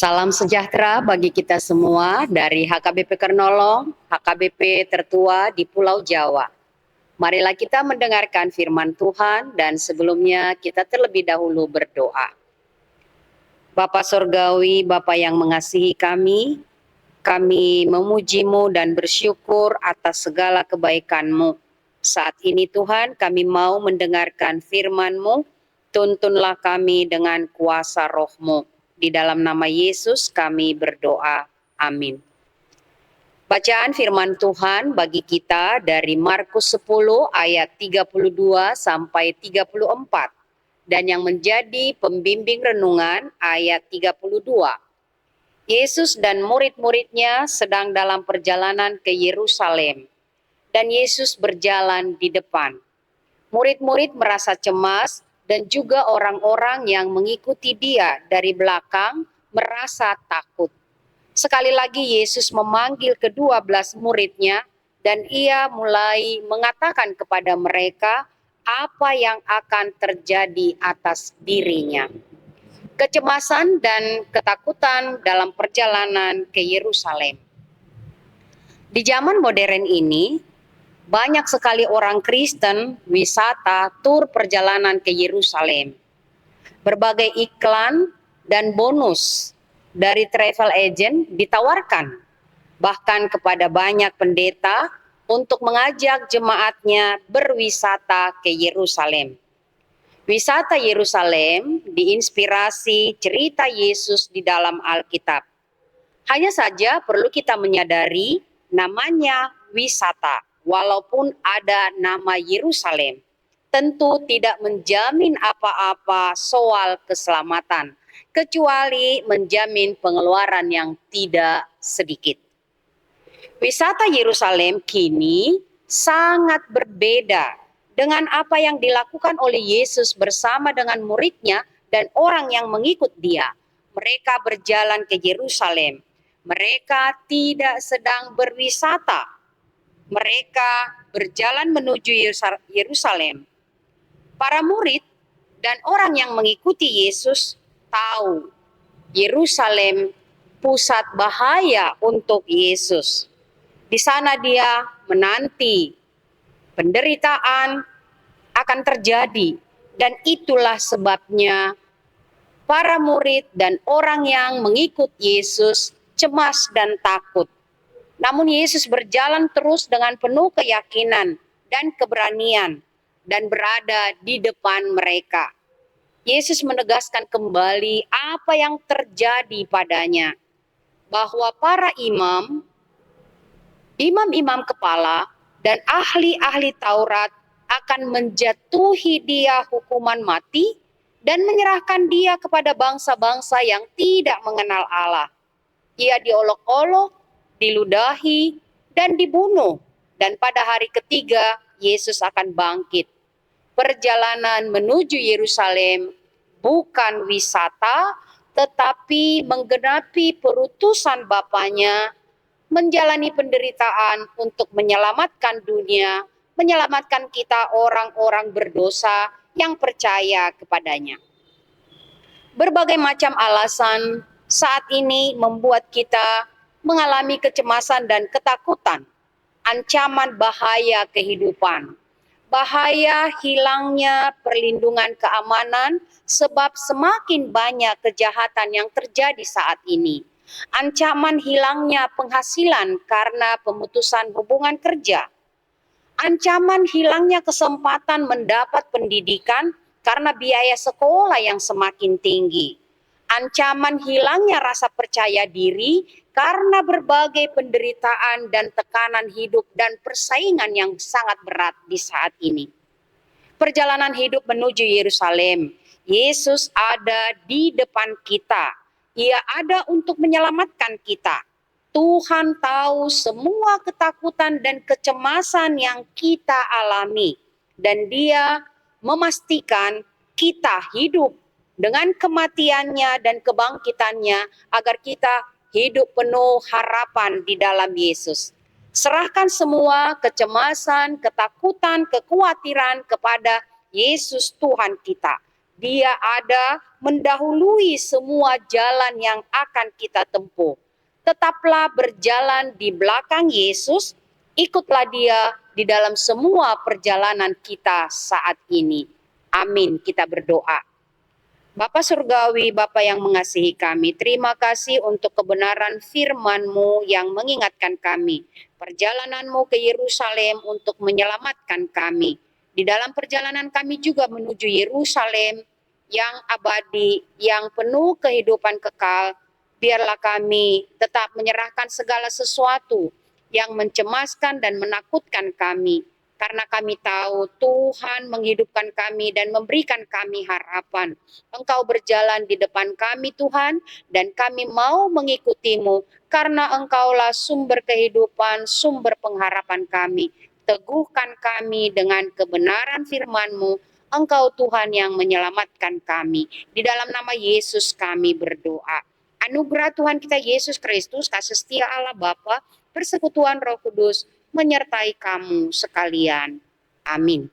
Salam sejahtera bagi kita semua dari HKBP Kernolong, HKBP tertua di Pulau Jawa. Marilah kita mendengarkan firman Tuhan dan sebelumnya kita terlebih dahulu berdoa. Bapa Surgawi, Bapa yang mengasihi kami memuji-Mu dan bersyukur atas segala kebaikan-Mu. Saat ini Tuhan kami mau mendengarkan firman-Mu, tuntunlah kami dengan kuasa roh-Mu. Di dalam nama Yesus kami berdoa. Amin. Bacaan firman Tuhan bagi kita dari Markus 10 ayat 32 sampai 34 dan yang menjadi pembimbing renungan ayat 32. Yesus dan murid-muridnya sedang dalam perjalanan ke Yerusalem dan Yesus berjalan di depan. Murid-murid merasa cemas dan juga orang-orang yang mengikuti dia dari belakang merasa takut. Sekali lagi Yesus memanggil ke-12 muridnya dan ia mulai mengatakan kepada mereka apa yang akan terjadi atas dirinya. Kecemasan dan ketakutan dalam perjalanan ke Yerusalem. Di zaman modern ini, banyak sekali orang Kristen wisata tur perjalanan ke Yerusalem. Berbagai iklan dan bonus dari travel agent ditawarkan, bahkan kepada banyak pendeta untuk mengajak jemaatnya berwisata ke Yerusalem. Wisata Yerusalem diinspirasi cerita Yesus di dalam Alkitab. Hanya saja perlu kita menyadari namanya wisata. Walaupun ada nama Yerusalem, tentu tidak menjamin apa-apa soal keselamatan, kecuali menjamin pengeluaran yang tidak sedikit. Wisata Yerusalem kini sangat berbeda dengan apa yang dilakukan oleh Yesus bersama dengan muridnya dan orang yang mengikut dia. Mereka berjalan ke Yerusalem. Mereka tidak sedang berwisata. Mereka berjalan menuju Yerusalem. Para murid dan orang yang mengikuti Yesus tahu Yerusalem pusat bahaya untuk Yesus. Di sana dia menanti penderitaan akan terjadi dan itulah sebabnya para murid dan orang yang mengikut Yesus cemas dan takut. Namun Yesus berjalan terus dengan penuh keyakinan dan keberanian dan berada di depan mereka. Yesus menegaskan kembali apa yang terjadi padanya, bahwa para imam-imam kepala dan ahli-ahli Taurat akan menjatuhi dia hukuman mati dan menyerahkan dia kepada bangsa-bangsa yang tidak mengenal Allah. Ia diolok-olok, diludahi, dan dibunuh. Dan pada hari ketiga, Yesus akan bangkit. Perjalanan menuju Yerusalem bukan wisata, tetapi menggenapi perutusan Bapanya, menjalani penderitaan untuk menyelamatkan dunia, menyelamatkan kita orang-orang berdosa yang percaya kepadanya. Berbagai macam alasan saat ini membuat kita mengalami kecemasan dan ketakutan, ancaman bahaya kehidupan, bahaya hilangnya perlindungan keamanan sebab semakin banyak kejahatan yang terjadi saat ini, ancaman hilangnya penghasilan karena pemutusan hubungan kerja, ancaman hilangnya kesempatan mendapat pendidikan karena biaya sekolah yang semakin tinggi, ancaman hilangnya rasa percaya diri karena berbagai penderitaan dan tekanan hidup dan persaingan yang sangat berat di saat ini. Perjalanan hidup menuju Yerusalem, Yesus ada di depan kita. Ia ada untuk menyelamatkan kita. Tuhan tahu semua ketakutan dan kecemasan yang kita alami. Dan Dia memastikan kita hidup dengan kematiannya dan kebangkitannya agar kita hidup penuh harapan di dalam Yesus. Serahkan semua kecemasan, ketakutan, kekhawatiran kepada Yesus Tuhan kita. Dia ada mendahului semua jalan yang akan kita tempuh. Tetaplah berjalan di belakang Yesus, ikutlah dia di dalam semua perjalanan kita saat ini. Amin, kita berdoa. Bapa Surgawi, Bapa yang mengasihi kami, terima kasih untuk kebenaran firman-Mu yang mengingatkan kami. Perjalanan-Mu ke Yerusalem untuk menyelamatkan kami. Di dalam perjalanan kami juga menuju Yerusalem yang abadi, yang penuh kehidupan kekal, biarlah kami tetap menyerahkan segala sesuatu yang mencemaskan dan menakutkan kami. Karena kami tahu Tuhan menghidupkan kami dan memberikan kami harapan. Engkau berjalan di depan kami Tuhan, dan kami mau mengikutimu karena Engkaulah sumber kehidupan, sumber pengharapan kami. Teguhkan kami dengan kebenaran firman-Mu. Engkau Tuhan yang menyelamatkan kami. Di dalam nama Yesus kami berdoa. Anugerah Tuhan kita Yesus Kristus, kasih setia Allah Bapa, persekutuan Roh Kudus, menyertai kamu sekalian. Amin.